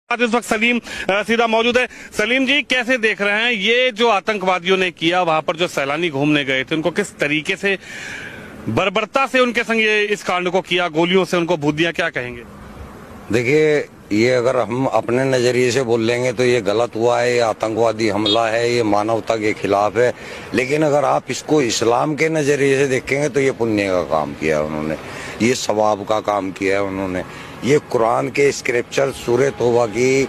इस वक्त सलीम सीधा मौजूद है। सलीम जी, कैसे देख रहे हैं ये जो आतंकवादियों ने किया, वहां पर जो सैलानी घूमने गए थे उनको किस तरीके से बर्बरता से उनके संग ये इस कांड को किया, गोलियों से उनको भूत दिया, क्या कहेंगे? देखिए, ये अगर हम अपने नजरिए से बोल लेंगे तो ये गलत हुआ है, ये आतंकवादी हमला है, ये मानवता के खिलाफ है। लेकिन अगर आप इसको इस्लाम के नजरिए से देखेंगे तो ये पुण्य का काम किया है उन्होंने, ये सवाब का काम किया है उन्होंने। ये कुरान के स्क्रिप्चर सूरह तौबा की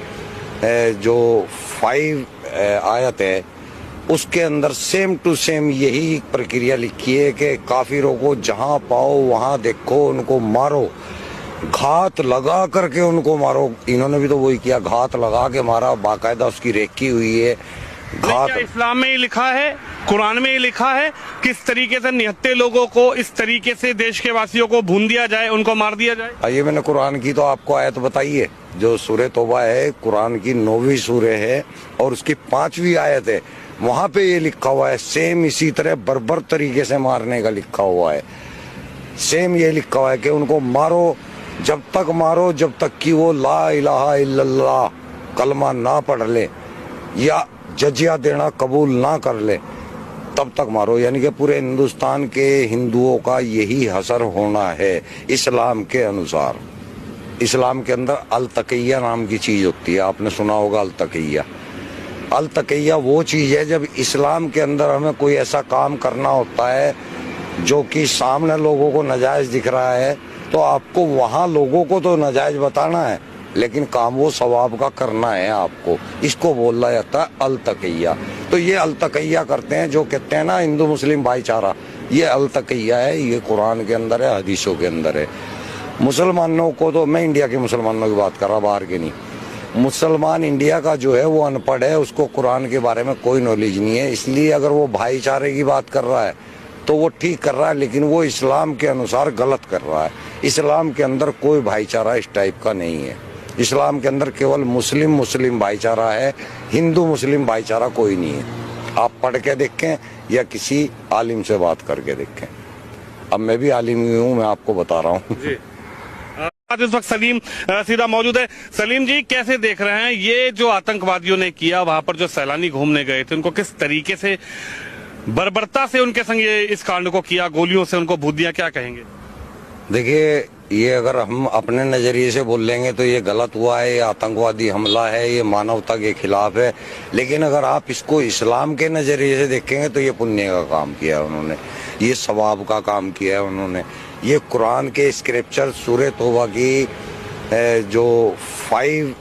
जो 5 आयत है उसके अंदर सेम टू सेम यही प्रक्रिया लिखी है कि काफिरों को जहां पाओ वहां देखो, उनको मारो, घात लगा करके उनको मारो। इन्होंने भी तो वही किया, घात लगा के मारा, बाकायदा उसकी रेकी हुई है। घात इस्लाम में ही लिखा है, कुरान में ही लिखा है किस तरीके से निहत्ते लोगों को इस तरीके से देश के वासियों को भून दिया जाए, उनको मार दिया जाए। आइए, मैंने कुरान की तो आपको आयत बताई है, जो सूरह तौबा है, कुरान की 9वीं सूरह है और उसकी 5वीं आयत है। वहां पे ये लिखा हुआ है, सेम इसी तरह बर्बर तरीके से मारने का लिखा हुआ है। सेम ये लिखा हुआ है कि उनको मारो, जब तक मारो जब तक कि वो ला इलाहा इल्लल्लाह कलमा ना पढ़ ले या जजिया देना कबूल ना कर ले, तब तक मारो। यानी कि पूरे हिंदुस्तान के हिंदुओं का यही हसर होना है इस्लाम के अनुसार। इस्लाम के अंदर अल तकिया नाम की चीज होती है, आपने सुना होगा अल तकिया। अल तकिया वो चीज है जब इस्लाम के अंदर हमें कोई ऐसा काम करना होता है जो कि सामने लोगों को नाजायज दिख रहा है, तो आपको वहां लोगों को तो नाजायज बताना है लेकिन काम वो सवाब का करना है आपको। इसको बोला जाता है अल तकिया। तो ये अल तकिया करते हैं, जो कहते हैं ना हिंदू मुस्लिम भाईचारा, ये अल तकिया है, ये कुरान के अंदर है, हदीसों के अंदर है। मुसलमानों को तो, मैं इंडिया के मुसलमानों की बात कर रहा, बाहर के नहीं। मुसलमान इंडिया का जो है वो अनपढ़ है, उसको कुरान के बारे में कोई नॉलेज नहीं है। इसलिए अगर वो भाईचारे की बात कर रहा है तो वो ठीक कर रहा है, लेकिन वो इस्लाम के अनुसार गलत कर रहा है। इस्लाम के अंदर कोई भाईचारा इस टाइप का नहीं है। इस्लाम के अंदर केवल मुस्लिम मुस्लिम भाईचारा है, हिंदू मुस्लिम भाईचारा कोई नहीं है। आप पढ़ के देखें या किसी आलिम से बात करके देखें। अब मैं भी आलिम ही हूँ, मैं आपको बता रहा हूँ। इस वक्त सलीम सीधा मौजूद है। सलीम जी, कैसे देख रहे हैं ये जो आतंकवादियों ने किया, वहां पर जो सैलानी घूमने गए थे उनको किस तरीके से बर्बरता से उनके संग ये इस कांड को किया, गोलियों से उनको भूत दिया, क्या कहेंगे? देखिए, ये अगर हम अपने नजरिए से बोल लेंगे तो ये गलत हुआ है, ये आतंकवादी हमला है, ये मानवता के खिलाफ है। लेकिन अगर आप इसको इस्लाम के नजरिए से देखेंगे तो ये पुण्य का काम किया है उन्होंने, ये सवाब का काम किया है उन्होंने। ये कुरान के स्क्रिप्चर सूरह तौबा की जो 5